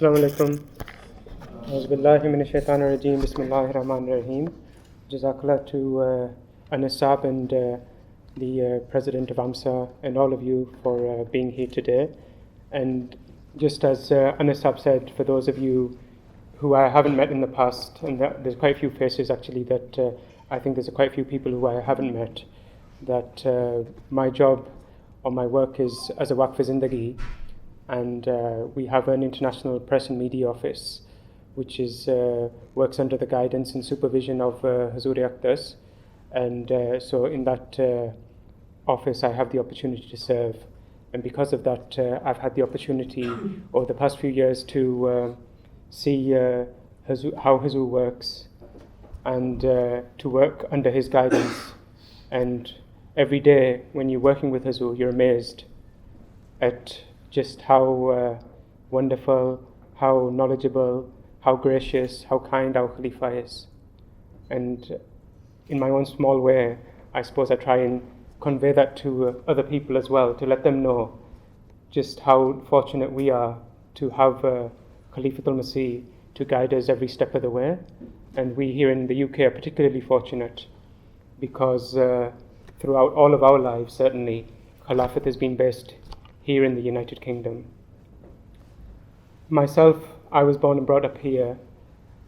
Assalamu alaikum. Auzubillahi minash shaitanir rajeem. Bismillahir rahmanir rahim. Jazakallah to Anas Saab and the President of AMSA and all of you for being here today. And just as Anas Saab said, for those of you who I haven't met in the past, and there's quite a few faces actually that I think there's quite a few people who I haven't met, that my job or my work is as a Waqf Zindagi, and we have an international press and media office which is works under the guidance and supervision of Huzoor Aqdas, and so in that office I have the opportunity to serve, and because of that I've had the opportunity over the past few years to see how Huzoor works and to work under his guidance. And every day when you're working with Huzoor, you're amazed at just how wonderful, how knowledgeable, how gracious, how kind our Khalifa is. And in my own small way, I suppose I try and convey that to other people as well, to let them know just how fortunate we are to have Khalifatul Masih to guide us every step of the way. And we here in the UK are particularly fortunate because throughout all of our lives, certainly, Khilafat has been based here in the United Kingdom. Myself, I was born and brought up here,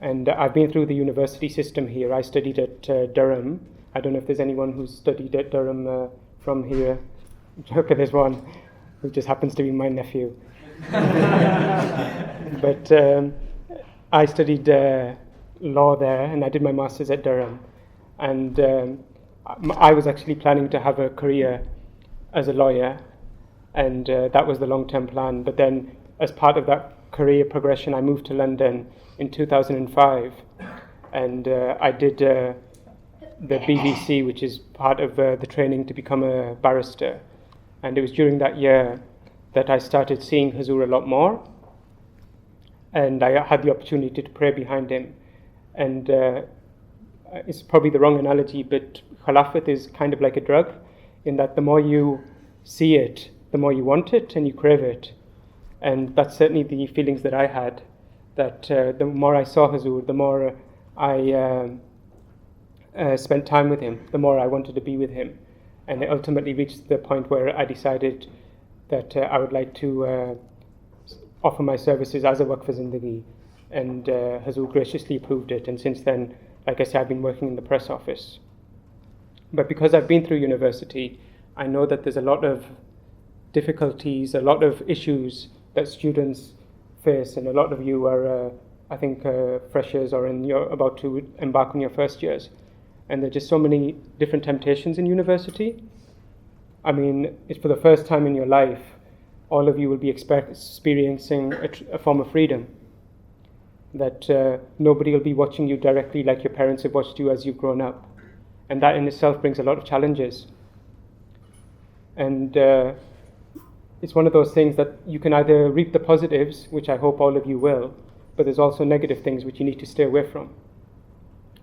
and I've been through the university system here. I studied at Durham. I don't know if there's anyone who's studied at Durham from here. Okay, there's one who just happens to be my nephew. But I studied law there, and I did my master's at Durham. And I was actually planning to have a career as a lawyer, and that was the long-term plan. But then, as part of that career progression, I moved to London in 2005, and I did the BBC, which is part of the training to become a barrister. And it was during that year that I started seeing Huzoor a lot more, and I had the opportunity to pray behind him. And it's probably the wrong analogy, but Khilafat is kind of like a drug, in that the more you see it, the more you want it and you crave it. And that's certainly the feelings that I had, that the more I saw Huzoor, the more I spent time with him, the more I wanted to be with him. And it ultimately reached the point where I decided that I would like to offer my services as a Waqf Zindagi, and Huzoor graciously approved it. And since then, like I said, I've been working in the press office. But because I've been through university, I know that there's a lot of difficulties, a lot of issues that students face, and a lot of you are, I think, freshers or about to embark on your first years. And there are just so many different temptations in university. I mean, it's for the first time in your life, all of you will be experiencing a form of freedom, that nobody will be watching you directly like your parents have watched you as you've grown up. And that in itself brings a lot of challenges. And it's one of those things that you can either reap the positives, which I hope all of you will, but there's also negative things which you need to stay away from.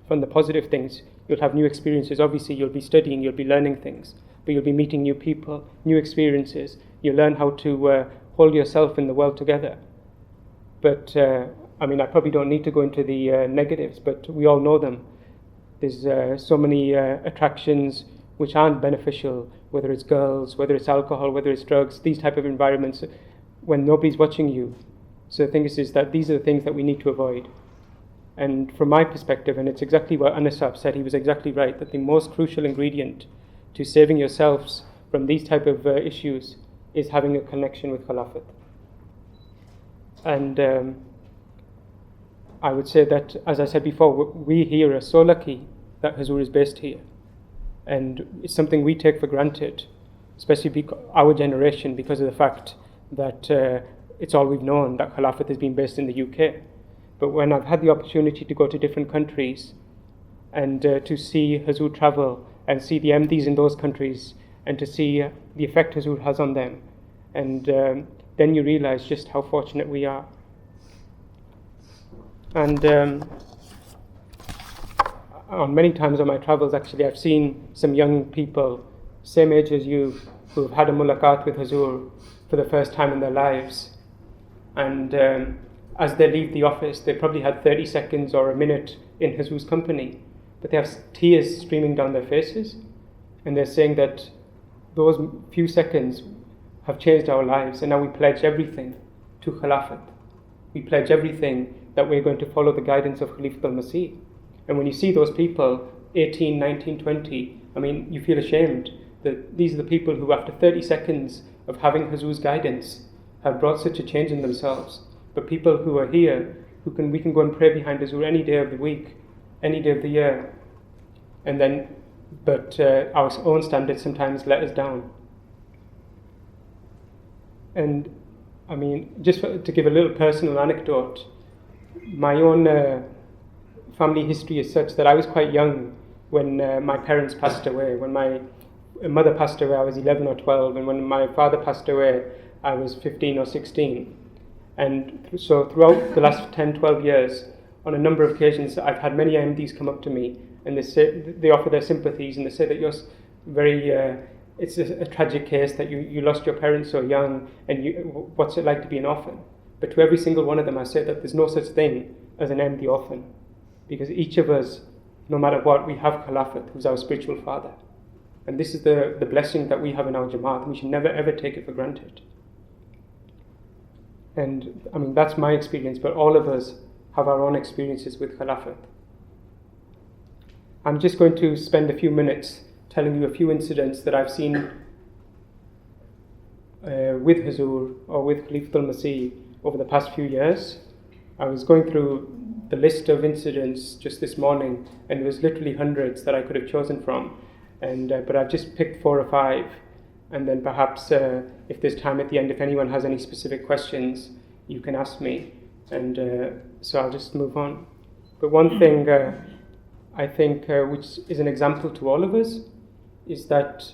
From the positive things, you'll have new experiences. Obviously, you'll be studying, you'll be learning things, but you'll be meeting new people, new experiences. You'll learn how to hold yourself in the world together. But, I mean, I probably don't need to go into the negatives, but we all know them. There's so many attractions which aren't beneficial, whether it's girls, whether it's alcohol, whether it's drugs, these type of environments when nobody's watching you. So the thing is that these are the things that we need to avoid. And from my perspective, and it's exactly what Anas Saab said, he was exactly right, that the most crucial ingredient to saving yourselves from these type of issues is having a connection with Khilafat. And I would say that, as I said before, we here are so lucky that Huzoor is based here. And it's something we take for granted, especially our generation, because of the fact that it's all we've known, that Khilafat has been based in the UK. But when I've had the opportunity to go to different countries and to see Huzoor travel and see the MDs in those countries and to see the effect Huzoor has on them, and then you realize just how fortunate we are. And on many times on my travels, actually, I've seen some young people, same age as you, who have had a mulaqat with Huzoor for the first time in their lives. And as they leave the office, they probably had 30 seconds or a minute in Huzoor's company, but they have tears streaming down their faces, and they're saying that those few seconds have changed our lives, and now we pledge everything to Khilafat. We pledge everything that we're going to follow the guidance of Khalifatul Masih. And when you see those people, 18, 19, 20, I mean, you feel ashamed that these are the people who, after 30 seconds of having Huzoor's guidance, have brought such a change in themselves. But people who are here, we can go and pray behind Huzoor any day of the week, any day of the year, but our own standards sometimes let us down. And I mean, to give a little personal anecdote, my own family history is such that I was quite young when my parents passed away. When my mother passed away, I was 11 or 12, and when my father passed away, I was 15 or 16. And so throughout the last 10, 12 years, on a number of occasions, I've had many MDs come up to me, and they offer their sympathies, and they say that you're very, it's a tragic case that you lost your parents so young, and what's it like to be an orphan? But to every single one of them, I say that there's no such thing as an MD orphan, because each of us, no matter what, we have Khilafat, who's our spiritual father. And this is the blessing that we have in our Jamaat. We should never ever take it for granted. And I mean, that's my experience, but all of us have our own experiences with Khilafat. I'm just going to spend a few minutes telling you a few incidents that I've seen with Huzoor or with Khalifatul Masih over the past few years. I was going through the list of incidents just this morning, and there was literally hundreds that I could have chosen from, but I've just picked 4 or 5, and then perhaps if there's time at the end, if anyone has any specific questions, you can ask me, and so I'll just move on. But one thing I think which is an example to all of us is that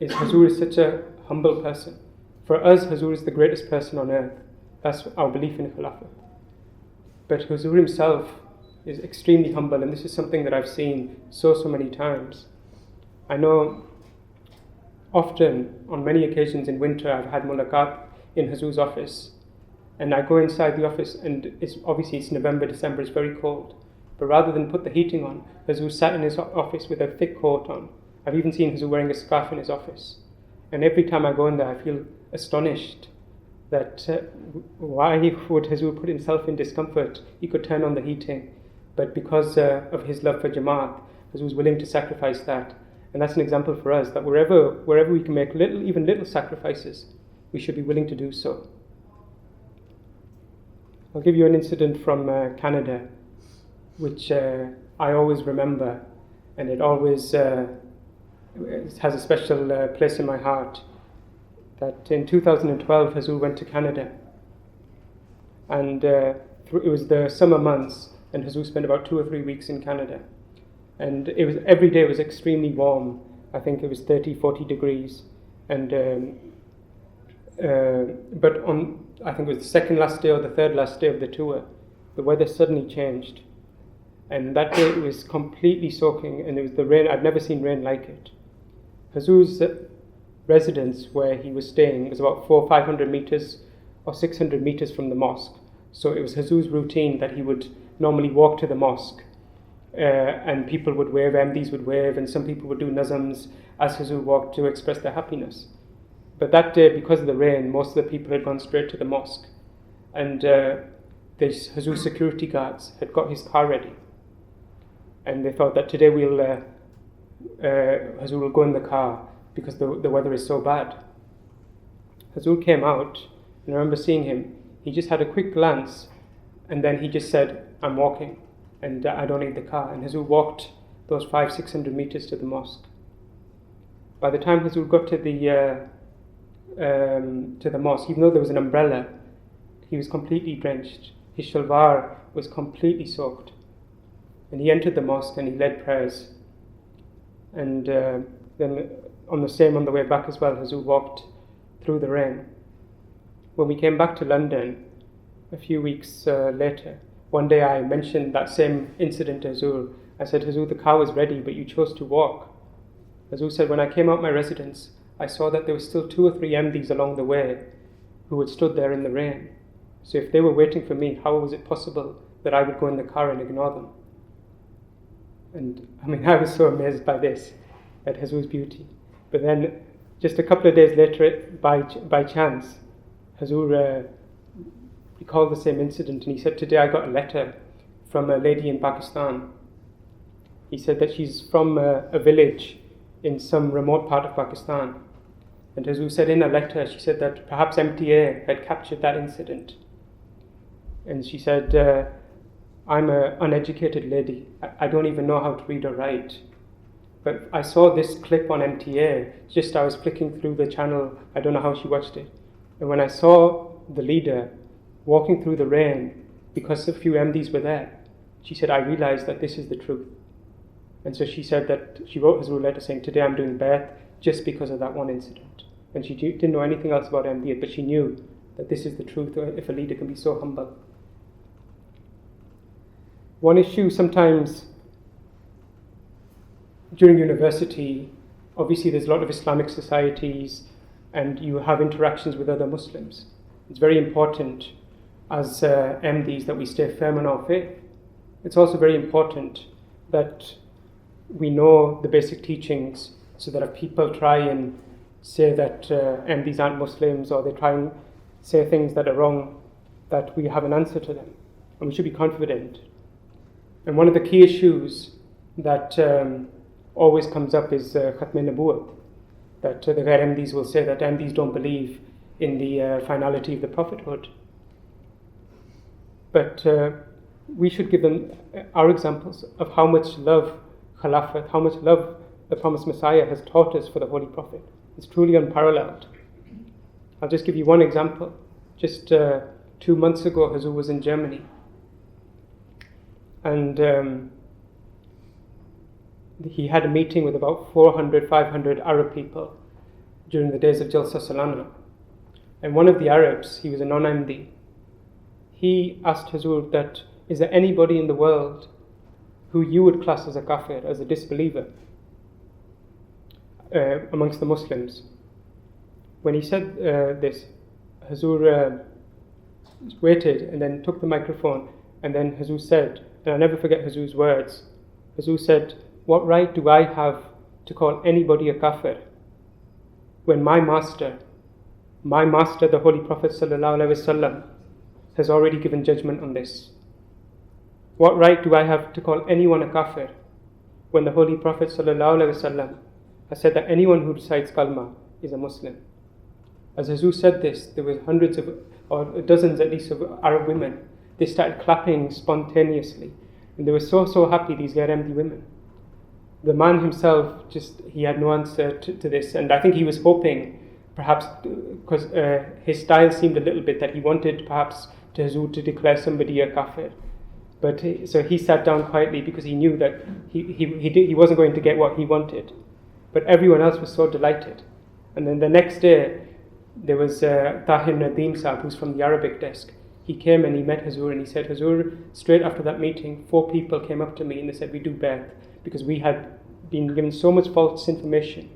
Huzoor is such a humble person. For us, Huzoor is the greatest person on earth. That's our belief in Khilafat. But Huzoor himself is extremely humble, and this is something that I've seen so many times. I know often, on many occasions in winter, I've had mulaqat in Huzoor's office, and I go inside the office, and it's November, December, it's very cold. But rather than put the heating on, Huzoor sat in his office with a thick coat on. I've even seen Huzoor wearing a scarf in his office. And every time I go in there, I feel astonished that why would Huzoor put himself in discomfort? He could turn on the heating, but because of his love for Jamaat, Huzoor was willing to sacrifice that. And that's an example for us, that wherever we can make even little sacrifices, we should be willing to do so. I'll give you an incident from Canada, which I always remember, and it always it has a special place in my heart. That in 2012, Huzoor went to Canada, and it was the summer months, and Huzoor spent about 2 or 3 weeks in Canada, and every day was extremely warm. I think it was 30, 40 degrees, and but on, I think it was the second last day or the third last day of the tour, the weather suddenly changed, and that day it was completely soaking, and it was the rain. I've never seen rain like it. Huzoor's residence where he was staying was about 400 or 500 meters or 600 meters from the mosque. So it was Huzoor's routine that he would normally walk to the mosque, and people would wave, MDs would wave, and some people would do nazams as Huzoor walked to express their happiness. But that day, because of the rain, most of the people had gone straight to the mosque, and the Huzoor security guards had got his car ready, and they thought that today Huzoor will go in the car because the weather is so bad. Huzoor came out, and I remember seeing him. He just had a quick glance, and then he just said, "I'm walking, and I don't need the car." And Huzoor walked those 500-600 meters to the mosque. By the time Huzoor got to the mosque, even though there was an umbrella, he was completely drenched. His shalwar was completely soaked. And he entered the mosque and he led prayers. And then on the way back as well, Huzoor walked through the rain. When we came back to London a few weeks later, one day I mentioned that same incident to Huzoor. I said, "Huzoor, the car was ready, but you chose to walk." Huzoor said, "When I came out my residence, I saw that there were still 2 or 3 MDs along the way who had stood there in the rain. So if they were waiting for me, how was it possible that I would go in the car and ignore them? And I mean, I was so amazed by this, at Huzoor's beauty. But then, just a couple of days later, by chance, Huzoor recalled the same incident, and he said, today I got a letter from a lady in Pakistan. He said that she's from a village in some remote part of Pakistan. And Huzoor said in a letter, she said that perhaps MTA had captured that incident. And she said, I'm an uneducated lady. I don't even know how to read or write. But I saw this clip on MTA, just I was flicking through the channel, I don't know how she watched it. And when I saw the leader walking through the rain, because a few MDs were there, she said, I realized that this is the truth. And so she said that she wrote Huzoor a letter saying, today I'm doing Bai'at just because of that one incident. And she didn't know anything else about MD, but she knew that this is the truth, if a leader can be so humble. One issue sometimes during university, obviously there's a lot of Islamic societies and you have interactions with other Muslims. It's very important as MDs that we stay firm on our faith. It's also very important that we know the basic teachings, so that if people try and say that MDs aren't Muslims, or they try and say things that are wrong, that we have an answer to them, and we should be confident. And one of the key issues that always comes up is Khatm Nabuwwat, that the Ghair MDs will say that MDs don't believe in the finality of the prophethood. But we should give them our examples of how much love Khilafat, how much love the promised Messiah has taught us for the Holy Prophet. It's truly unparalleled. I'll just give you one example. Just 2 months ago, Huzoor was in Germany. And he had a meeting with about 400, 500 Arab people during the days of Jalsa Salana. And one of the Arabs, he was a non-MD, he asked Huzoor that, is there anybody in the world who you would class as a kafir, as a disbeliever, amongst the Muslims? When he said this, Huzoor waited and then took the microphone, and then Huzoor said, and I'll never forget Huzoor's words, Huzoor said, what right do I have to call anybody a kafir when my master, the Holy Prophet ﷺ, has already given judgment on this? What right do I have to call anyone a kafir when the Holy Prophet ﷺ has said that anyone who recites kalma is a Muslim? As Huzoor said this, there were hundreds of, or dozens at least, of Arab women. They started clapping spontaneously, and they were so happy, these Ghair MD women. The man himself, he had no answer to this, and I think he was hoping, perhaps, because his style seemed a little bit that he wanted perhaps to Huzoor to declare somebody a kafir. But so he sat down quietly because he knew that he wasn't going to get what he wanted. But everyone else was so delighted. And then the next day, there was Tahir Nadeem Sahib, who's from the Arabic desk. He came and he met Huzoor, and he said, Huzoor, straight after that meeting, 4 people came up to me and they said, we do Bai'at because we had been given so much false information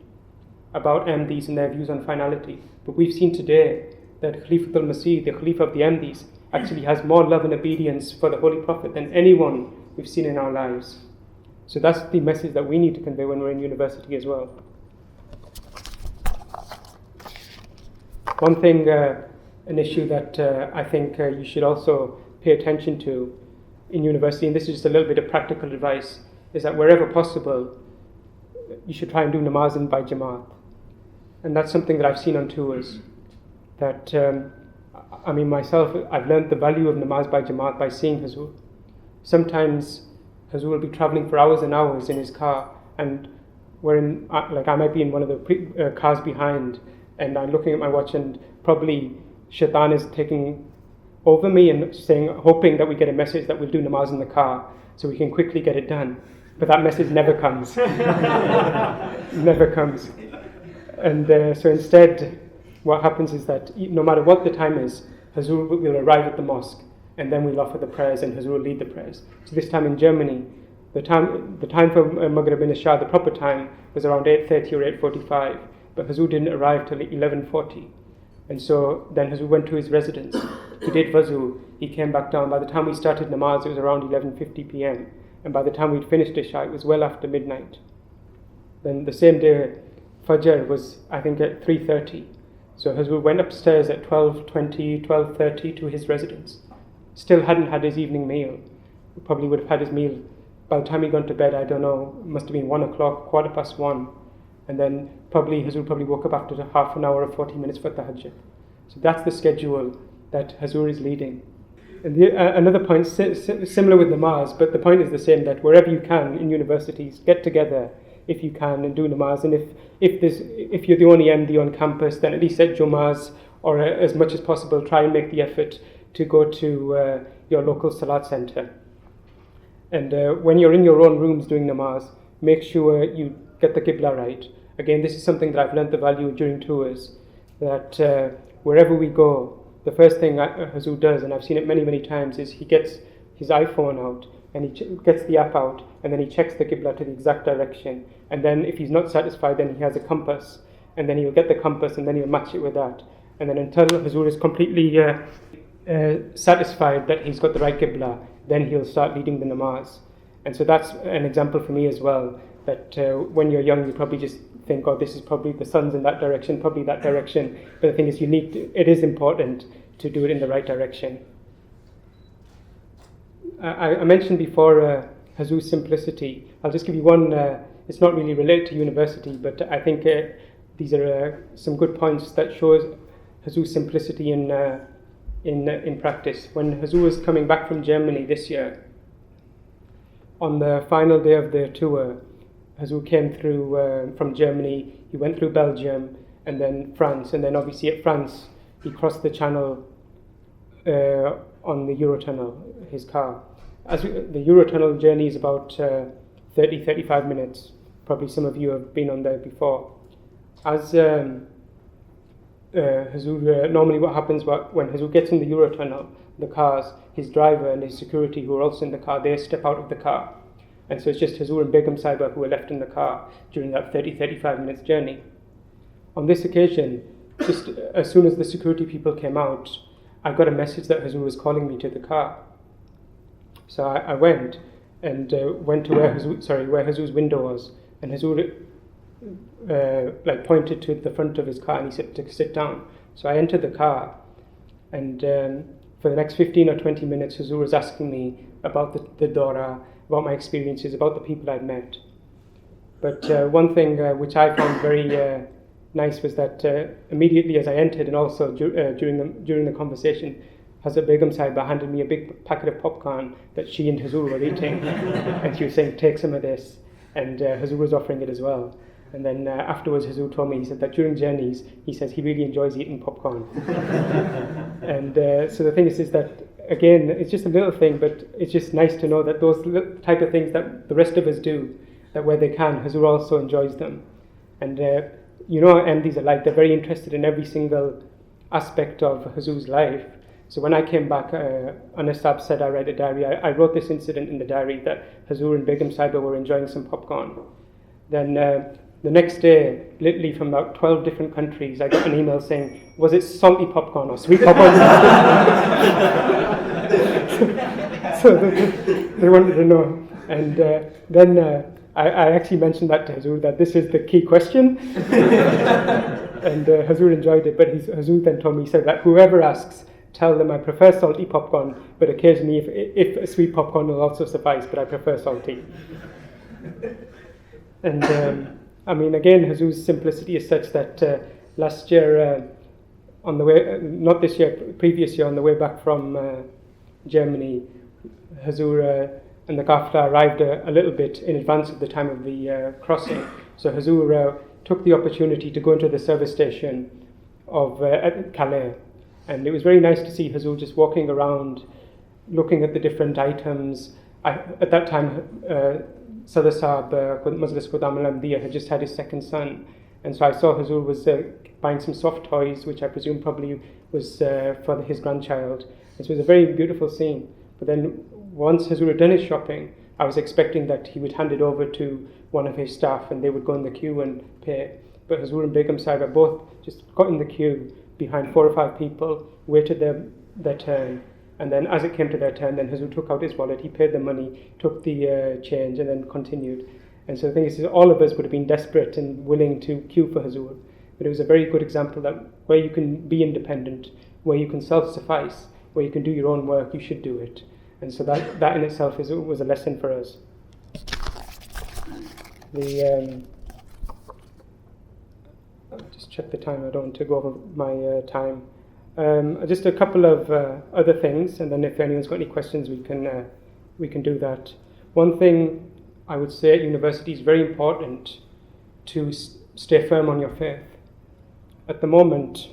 about MDs and their views on finality. But we've seen today that Khalifatul Masih, the Caliph of the MDs, actually has more love and obedience for the Holy Prophet than anyone we've seen in our lives. So that's the message that we need to convey when we're in university as well. One thing, an issue that I think you should also pay attention to in university, and this is just a little bit of practical advice, is that wherever possible, you should try and do namaz by Jamaat. And that's something that I've seen on tours. That, myself, I've learned the value of namaz by Jamaat by seeing Huzoor. Sometimes Huzoor will be traveling for hours and hours in his car, and I might be in one of the cars behind, and I'm looking at my watch, and probably Shaitan is taking over me and hoping that we get a message that we'll do namaz in the car so we can quickly get it done. But that message never comes. Never comes. And so instead, what happens is that no matter what the time is, Huzoor will arrive at the mosque, and then we'll offer the prayers, and Huzoor will lead the prayers. So this time in Germany, the time for Maghrib and Isha, the proper time, was around 8:30 or 8:45, but Huzoor didn't arrive till 11:40. And so then Huzoor went to his residence. He did wuzu. He came back down. By the time we started namaz, it was around 11:50 p.m. And by the time we'd finished Isha, it was well after midnight. Then the same day, Fajr was, I think, at 3:30. So Huzoor went upstairs at 12:20, 12:30 to his residence. Still hadn't had his evening meal. Probably would have had his meal by the time he gone to bed, I don't know, must have been 1 o'clock, 1:15. And then Huzoor probably woke up after half an hour or 40 minutes for tahajjud. So that's the schedule that Huzoor is leading. And another point, similar with namaz, but the point is the same, that wherever you can in universities, get together if you can and do namaz. And if you're the only MD on campus, then at least at Jummahs, or as much as possible, try and make the effort to go to your local salat center. And when you're in your own rooms doing namaz, make sure you get the qibla right. Again, this is something that I've learned the value during tours, that wherever we go, the first thing Huzoor does, and I've seen it many, many times, is he gets his iPhone out and he gets the app out, and then he checks the qibla to the exact direction. And then if he's not satisfied, then he has a compass, and then he'll get the compass and then he'll match it with that. And then until Huzoor is completely satisfied that he's got the right qibla, then he'll start leading the namaz. And so that's an example for me as well, that when you're young, you probably just think, oh, this is probably the sun's in that direction, probably that direction. But the thing is, it is important to do it in the right direction. I mentioned before Huzoor's simplicity. I'll just give you one, it's not really related to university, but I think these are some good points that shows Huzoor's simplicity in practice. When Huzoor was coming back from Germany this year, on the final day of the tour, Huzoor came through from Germany. He went through Belgium and then France, and then obviously at France he crossed the channel on the Eurotunnel, his car. The Eurotunnel journey is about 30-35 minutes. Probably some of you have been on there before. As Huzoor, normally what happens when Huzoor gets in the Eurotunnel, the cars, his driver and his security who are also in the car, they step out of the car. And so it's just Huzoor and Begum Sahiba who are left in the car during that 30-35 minutes journey. On this occasion, just as soon as the security people came out, I got a message that Huzoor was calling me to the car. So I went and went to where Huzoor's window was, and Huzoor pointed to the front of his car and he said to sit down. So I entered the car, and for the next 15 or 20 minutes Huzoor was asking me about the Dora, about my experiences, about the people I'd met. But one thing which I found very nice was that immediately as I entered, and also during the conversation, Hazrat Begum Sahiba handed me a big packet of popcorn that she and Huzoor were eating, and she was saying, take some of this, and Huzoor was offering it as well. And then afterwards Huzoor told me, he said that during journeys, he says he really enjoys eating popcorn. And so the thing is that, again, it's just a little thing, but it's just nice to know that those type of things that the rest of us do, that where they can, Huzoor also enjoys them. And you know how MDs are like, they're very interested in every single aspect of Huzoor's life. So when I came back, Anas Sahib said I write a diary. I wrote this incident in the diary, that Huzoor and Begum Sahiba were enjoying some popcorn. Then the next day, literally from about 12 different countries, I got an email saying, was it salty popcorn or sweet popcorn? So they wanted to know. And then I actually mentioned that to Huzoor, that this is the key question. And Huzoor enjoyed it, but Huzoor then told me, he said that whoever asks, tell them I prefer salty popcorn, but occasionally if a sweet popcorn will also suffice, but I prefer salty. And I mean, again, Huzoor's simplicity is such that last year, on the way, not this year, previous year, on the way back from Germany, Huzoor and the Qafla arrived a little bit in advance of the time of the crossing. So Huzoor took the opportunity to go into the service station of at Calais. And it was very nice to see Huzoor just walking around, looking at the different items. At that time, Sadr Sahib, Majlis Qudam al-Ahmadiyya, had just had his second son. And so I saw Huzoor was buying some soft toys, which I presume probably was for his grandchild. And so it was a very beautiful scene. But then once Huzoor had done his shopping, I was expecting that he would hand it over to one of his staff and they would go in the queue and pay. But Huzoor and Begum Sahiba both just got in the queue, behind 4 or 5 people, waited their turn, and then as it came to their turn, then Huzoor took out his wallet, he paid the money, took the change, and then continued. And so the thing is, all of us would have been desperate and willing to queue for Huzoor. But it was a very good example that where you can be independent, where you can self-suffice, where you can do your own work, you should do it. And so that in itself was a lesson for us. I'll just check the time, I don't want to go over my time. Just a couple of other things, and then if anyone's got any questions, we can do that. One thing I would say at university is very important to stay firm on your faith. At the moment,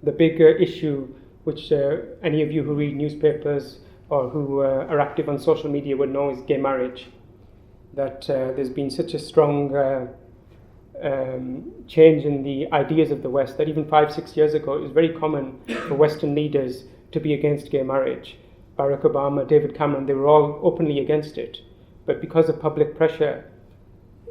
the big issue, which any of you who read newspapers or who are active on social media would know, is gay marriage. That there's been such a strong change in the ideas of the West that even 5-6 years ago it was very common for Western leaders to be against gay marriage. Barack Obama, David Cameron, they were all openly against it. But because of public pressure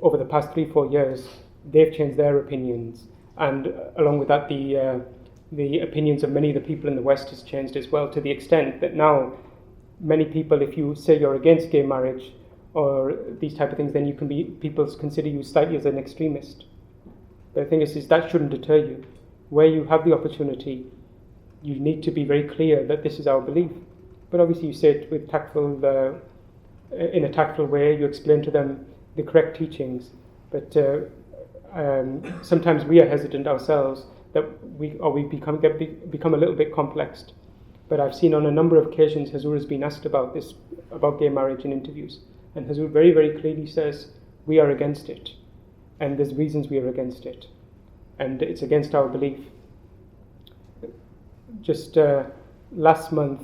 over the past 3-4 years, they've changed their opinions. And along with that, the opinions of many of the people in the West has changed as well, to the extent that now many people, if you say you're against gay marriage or these type of things, then people consider you slightly as an extremist. But the thing is that shouldn't deter you. Where you have the opportunity, you need to be very clear that this is our belief. But obviously you say it with in a tactful way, you explain to them the correct teachings. But sometimes we are hesitant ourselves that we become a little bit complex. But I've seen on a number of occasions Huzoor has been asked about gay marriage in interviews, and Huzoor very, very clearly says we are against it, and there's reasons we are against it, and it's against our belief. Just last month,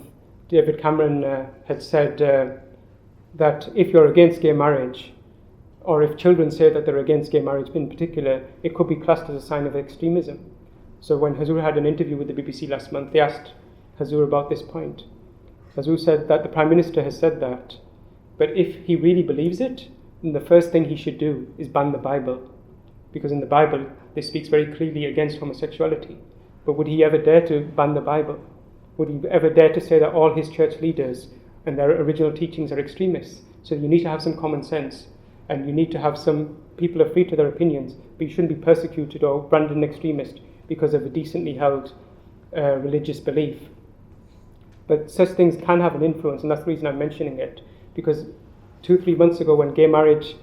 David Cameron had said that if you're against gay marriage, or if children say that they're against gay marriage in particular, it could be classed as a sign of extremism. So when Huzoor had an interview with the BBC last month, they asked Huzoor about this point. Huzoor said that the Prime Minister has said that, but if he really believes it, then the first thing he should do is ban the Bible. Because in the Bible, this speaks very clearly against homosexuality. But would he ever dare to ban the Bible? Would he ever dare to say that all his church leaders and their original teachings are extremists? So you need to have some common sense, and you need to have some people are free to their opinions, but you shouldn't be persecuted or branded an extremist because of a decently held religious belief. But such things can have an influence, and that's the reason I'm mentioning it, because 2-3 months ago when gay marriage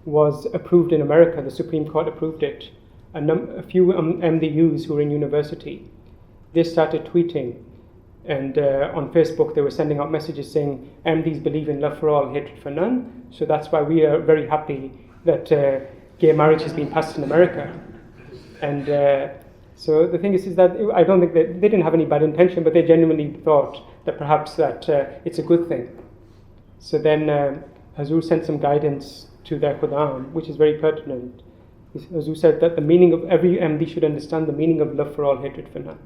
was approved in America, the Supreme Court approved it, a few MDUs who were in university, they started tweeting, and on Facebook they were sending out messages saying MDs believe in love for all, hatred for none, so that's why we are very happy that gay marriage has been passed in America. And so the thing is that I don't think that they didn't have any bad intention, but they genuinely thought that perhaps that it's a good thing. So then Huzoor sent some guidance to their Quran, which is very pertinent. Huzoor said that the meaning of every MD should understand the meaning of love for all, hatred for none.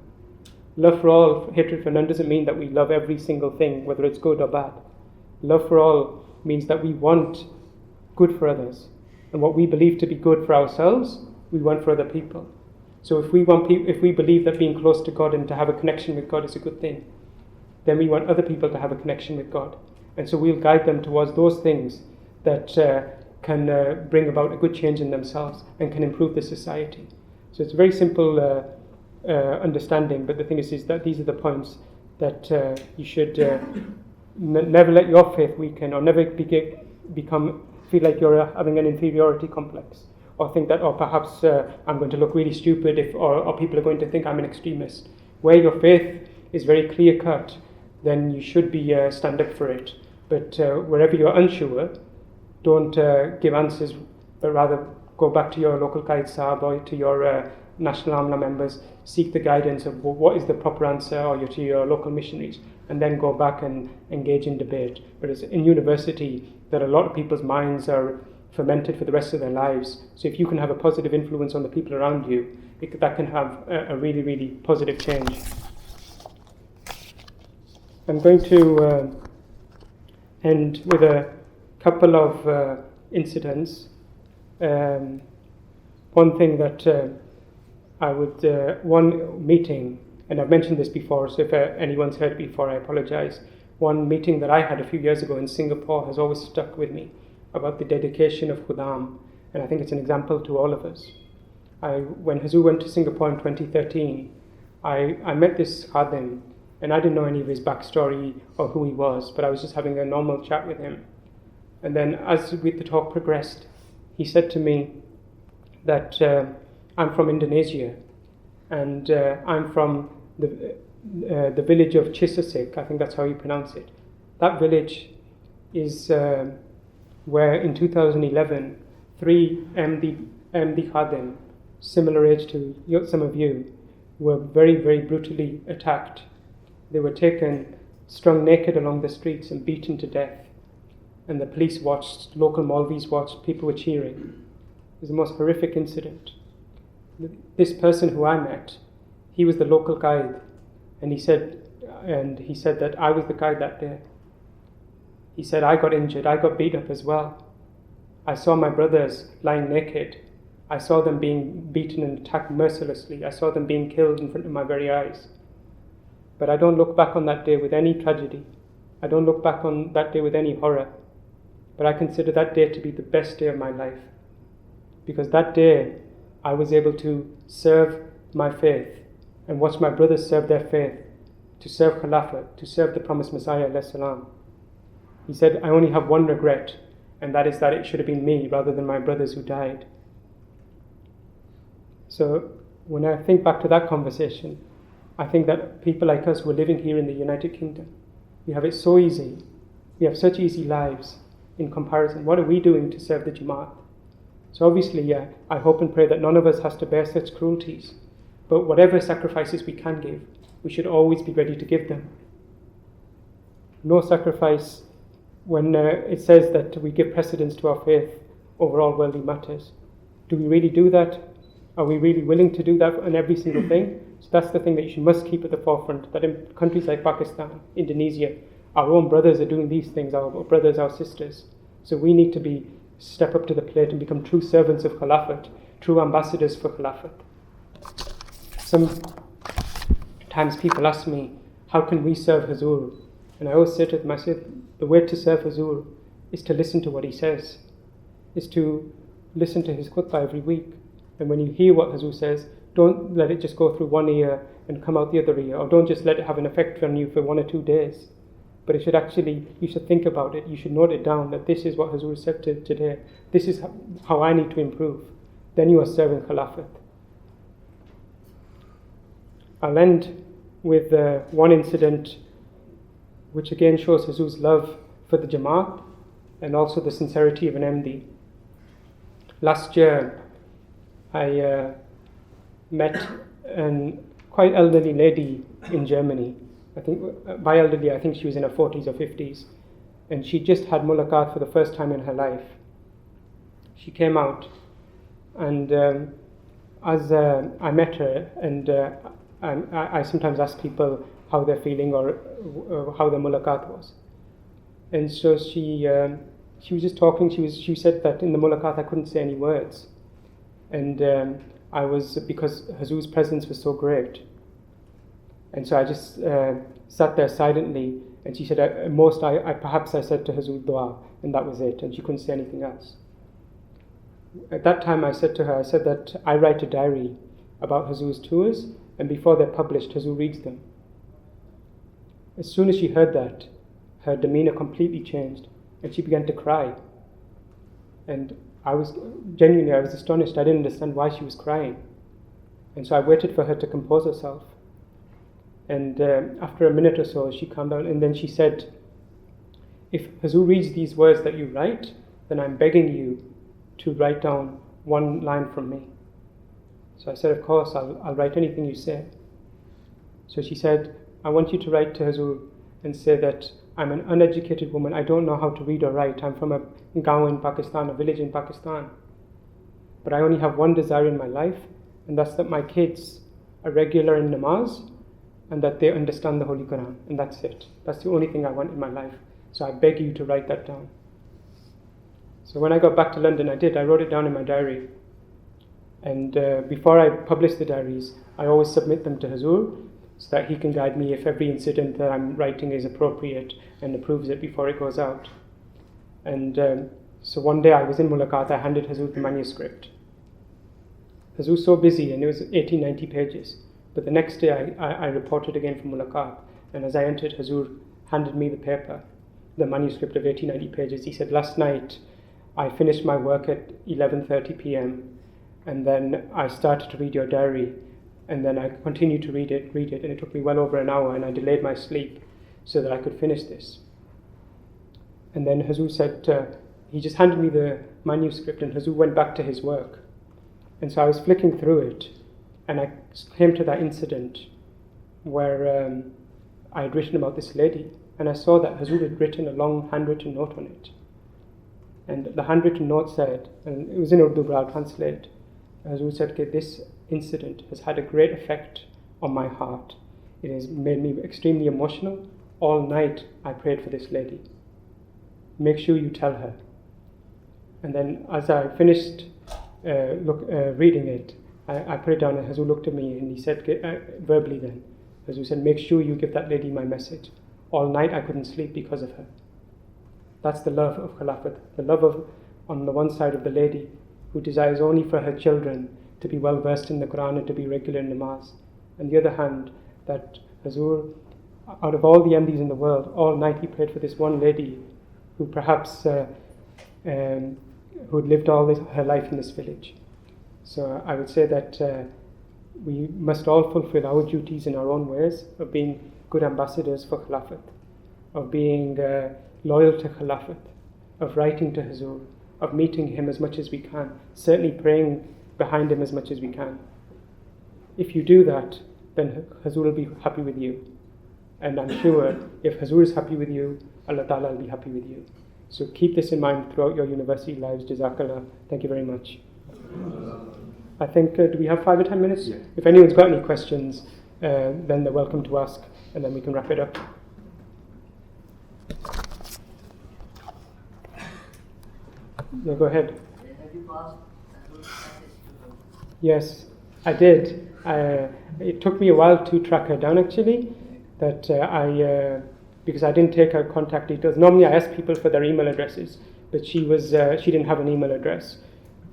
Love for all, hatred for none doesn't mean that we love every single thing, whether it's good or bad. Love for all means that we want good for others. And what we believe to be good for ourselves, we want for other people. So if we believe that being close to God and to have a connection with God is a good thing, then we want other people to have a connection with God. And so we'll guide them towards those things that can bring about a good change in themselves and can improve the society. So it's a very simple understanding, but the thing is that these are the points that you should never let your faith weaken, or never feel like you're having an inferiority complex, or think that, or perhaps I'm going to look really stupid or people are going to think I'm an extremist. Where your faith is very clear cut, then you should be stand up for it. But wherever you're unsure, don't give answers, but rather go back to your local Qaid Sahib or to your National AMLA members, seek the guidance of what is the proper answer, or to your local missionaries, and then go back and engage in debate. But it's in university that a lot of people's minds are fermented for the rest of their lives. So if you can have a positive influence on the people around you, that can have a really, really positive change. I'm going to end with a couple of incidents. One thing that I would, one meeting, and I've mentioned this before, so if anyone's heard before, I apologize. One meeting that I had a few years ago in Singapore has always stuck with me about the dedication of Khuddam, and I think it's an example to all of us. When Huzoor went to Singapore in 2013, I met this Khadim, and I didn't know any of his backstory or who he was, but I was just having a normal chat with him. And then as the talk progressed, he said to me that I'm from Indonesia, and I'm from the village of Chisasik, I think that's how you pronounce it. That village is where in 2011, 3 MD Khadim, similar age to some of you, were very, very brutally attacked. They were taken, strung naked along the streets and beaten to death. And the police watched, local Maulvis watched, people were cheering. It was the most horrific incident. This person who I met, he was the local guide, and he said that I was the guide that day. He said, I got injured, I got beat up as well. I saw my brothers lying naked. I saw them being beaten and attacked mercilessly. I saw them being killed in front of my very eyes. But I don't look back on that day with any tragedy. I don't look back on that day with any horror. But I consider that day to be the best day of my life. Because that day, I was able to serve my faith and watch my brothers serve their faith, to serve Khilafat, to serve the promised Messiah alayhi salam. He said, I only have one regret, and that is that it should have been me rather than my brothers who died. So when I think back to that conversation, I think that people like us who are living here in the United Kingdom, we have it so easy. We have such easy lives in comparison. What are we doing to serve the Jamaat? So obviously, I hope and pray that none of us has to bear such cruelties. But whatever sacrifices we can give, we should always be ready to give them. No sacrifice when it says that we give precedence to our faith over all worldly matters. Do we really do that? Are we really willing to do that on every single thing? So that's the thing that you must keep at the forefront, that in countries like Pakistan, Indonesia, our own brothers are doing these things, our brothers, our sisters. So we need to step up to the plate and become true servants of Khilafat, true ambassadors for Khilafat. Sometimes people ask me, how can we serve Huzoor? And I always say to them, I say, the way to serve Huzoor is to listen to what he says, is to listen to his khutbah every week. And when you hear what Huzoor says, don't let it just go through one ear and come out the other ear, or don't just let it have an effect on you for 1 or 2 days. But it should actually, you should think about it, you should note it down, that this is what Huzoor said today, this is how I need to improve. Then you are serving Khilafat. I'll end with one incident which again shows Huzoor's love for the Jamaat and also the sincerity of an MD. Last year, I met a quite elderly lady in Germany. I think, by elderly, I think she was in her 40s or 50s. And she just had mulaqat for the first time in her life. She came out, and as I met her, and I sometimes ask people how they're feeling or how their mulaqat was. And so she was just talking. She said that in the mulaqat I couldn't say any words. And because Huzoor's presence was so great. And so I just sat there silently, and she said, perhaps I said to Huzoor dua, and that was it, and she couldn't say anything else. At that time I said to her, I said that I write a diary about Huzoor's tours, and before they're published, Huzoor reads them. As soon as she heard that, her demeanor completely changed, and she began to cry. And I was astonished. I didn't understand why she was crying. And so I waited for her to compose herself. And after a minute or so, she calmed down, and then she said, if Huzoor reads these words that you write, then I'm begging you to write down one line from me. So I said, of course, I'll write anything you say. So she said, I want you to write to Huzoor and say that I'm an uneducated woman, I don't know how to read or write, I'm from a gaon in Pakistan, a village in Pakistan. But I only have one desire in my life, and that's that my kids are regular in namaz, and that they understand the Holy Quran, and that's it. That's the only thing I want in my life. So I beg you to write that down. So when I got back to London, I wrote it down in my diary. And before I publish the diaries, I always submit them to Huzoor so that he can guide me if every incident that I'm writing is appropriate and approves it before it goes out. And so one day I was in Mulaqat, I handed Huzoor the manuscript. Huzoor was so busy, and it was 80, 90 pages. But the next day I reported again from Mulaqat, and as I entered, Huzoor handed me the paper, the manuscript of 80, 90 pages. He said, last night I finished my work at 11:30 p.m. and then I started to read your diary, and then I continued to read it, and it took me well over an hour, and I delayed my sleep so that I could finish this. And then Huzoor said, he just handed me the manuscript, and Huzoor went back to his work. And so I was flicking through it, and I came to that incident where I had written about this lady, and I saw that Huzoor had written a long handwritten note on it. And the handwritten note said, and it was in Urdu, but I'll translate. Huzoor said, okay, this incident has had a great effect on my heart. It has made me extremely emotional. All night I prayed for this lady. Make sure you tell her. And then as I finished reading it, I put it down, and Huzoor looked at me and he said, verbally then, Huzoor said, make sure you give that lady my message. All night I couldn't sleep because of her. That's the love of Khilafat. The love of, on the one side, of the lady who desires only for her children to be well versed in the Quran and to be regular in namaz. On the other hand, that Huzoor, out of all the MDs in the world, all night he prayed for this one lady who perhaps who had lived her life in this village. So I would say that we must all fulfill our duties in our own ways of being good ambassadors for Khilafat, of being loyal to Khilafat, of writing to Huzoor, of meeting him as much as we can, certainly praying behind him as much as we can. If you do that, then Huzoor will be happy with you. And I'm sure if Huzoor is happy with you, Allah Ta'ala will be happy with you. So keep this in mind throughout your university lives. Jazakallah. Thank you very much. I think, do we have 5 or 10 minutes? Yeah. If anyone's got any questions, then they're welcome to ask, and then we can wrap it up. Yeah, go ahead. Have you passed a good message to her? Yes, I did. It took me a while to track her down, actually, because I didn't take her contact details. Normally I ask people for their email addresses, but she didn't have an email address.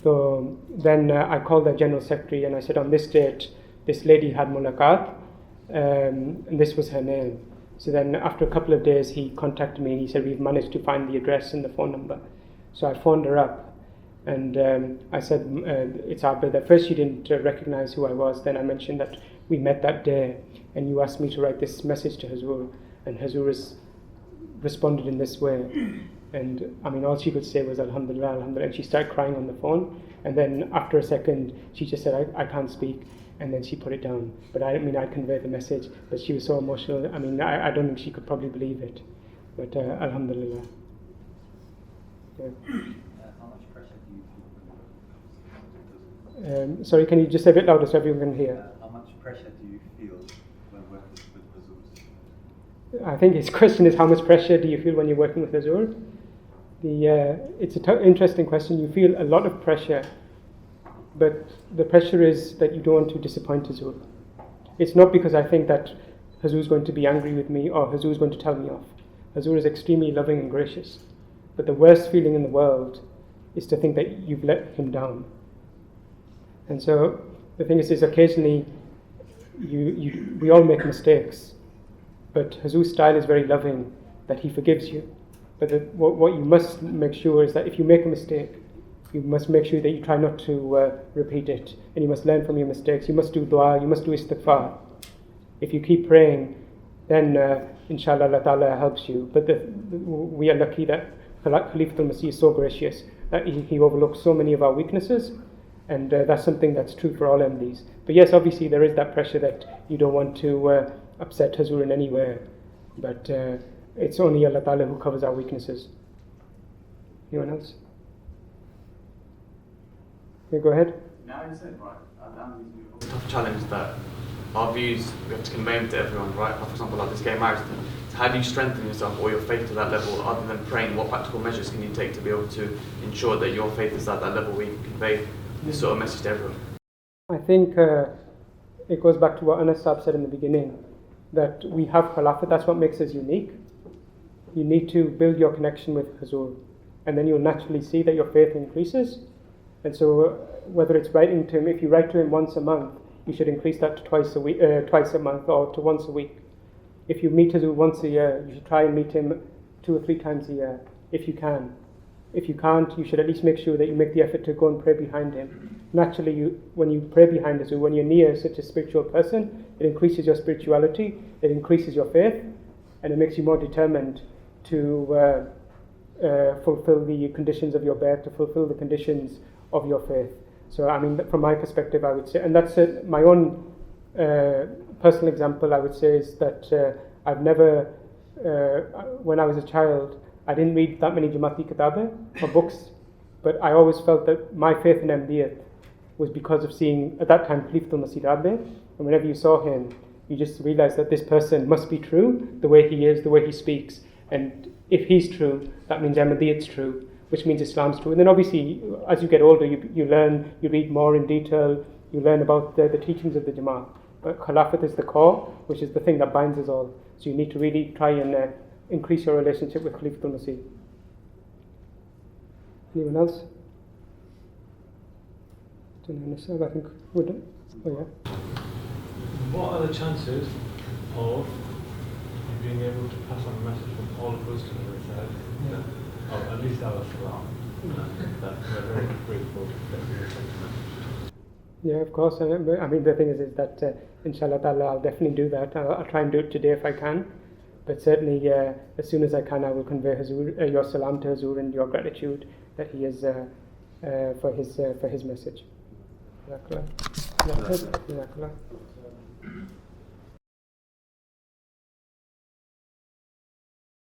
So then I called the General Secretary and I said, on this date, this lady had mulaqat, and this was her name. So then after a couple of days, he contacted me and he said, we've managed to find the address and the phone number. So I phoned her up and I said, it's Abid. At first she didn't recognize who I was. Then I mentioned that we met that day and you asked me to write this message to Huzoor, and Huzoor has responded in this way. And I mean, all she could say was Alhamdulillah, Alhamdulillah, and she started crying on the phone. And then after a second, she just said, I can't speak. And then she put it down. But I conveyed the message, but she was so emotional. I mean, I don't think she could probably believe it. But Alhamdulillah. Yeah. How much pressure do you feel? Sorry, can you just say a bit louder so everyone can hear? How much pressure do you feel when working with Huzoor? I think his question is, how much pressure do you feel when you're working with Huzoor? It's an interesting question. You feel a lot of pressure, but the pressure is that you don't want to disappoint Huzoor. It's not because I think that Huzoor is going to be angry with me or Huzoor is going to tell me off. Huzoor is extremely loving and gracious. But the worst feeling in the world is to think that you've let him down. And so the thing is occasionally we all make mistakes. But Huzoor's style is very loving, that he forgives you. But what you must make sure is that if you make a mistake, you must make sure that you try not to repeat it. And you must learn from your mistakes. You must do dua, you must do istighfar. If you keep praying, then inshallah Allah Ta'ala helps you. But we are lucky that Khalifatul Masih is so gracious that he overlooks so many of our weaknesses. And that's something that's true for all MDs. But yes, obviously there is that pressure that you don't want to upset Huzoor in any way. But it's only Allah Ta'ala who covers our weaknesses. Anyone else? Yeah, go ahead. Now you said, right, the tough challenge that our views we have to convey them to everyone, right? For example, like this gay marriage thing. So how do you strengthen yourself or your faith to that level other than praying? What practical measures can you take to be able to ensure that your faith is at that level where you can convey this sort of message to everyone? I think it goes back to what Anas Sahib said in the beginning, that we have Khilafat, that's what makes us unique. You need to build your connection with Huzoor, and then you'll naturally see that your faith increases. And so whether it's writing to him, if you write to him once a month, you should increase that to twice a month, or to once a week. If you meet Huzoor once a year, you should try and meet him 2 or 3 times a year, if you can. If you can't, you should at least make sure that you make the effort to go and pray behind him. Naturally, when you pray behind Huzoor, when you're near such a spiritual person, it increases your spirituality, it increases your faith, and it makes you more determined to fulfill the conditions of your birth, to fulfill the conditions of your faith. So, I mean, from my perspective, I would say, and that's my own personal example, I would say, is that I've never, when I was a child, I didn't read that many Jamati Kitabe or books, but I always felt that my faith in Ahmadiyyat was because of seeing, at that time, Khalifatul Masih, and whenever you saw him, you just realized that this person must be true, the way he is, the way he speaks. And if he's true, that means Ahmadiyyat's true, which means Islam's true. And then obviously, as you get older, you learn, you read more in detail, you learn about the teachings of the Jama'ah. But Khilafat is the core, which is the thing that binds us all. So you need to really try and increase your relationship with Khalifatul Masih. Anyone else? I think we're done. Oh yeah. What are the chances of you being able to pass on a message from all of us to the side? Yeah. Or at least our Salam. That we're very grateful that we were sent a message. Yeah, of course. I mean, the thing is that inshallah ta'ala, I'll definitely do that. I'll try and do it today if I can. But certainly, as soon as I can, I will convey Huzoor, your salam to Huzoor and your gratitude that he is for his message. Jazakallah.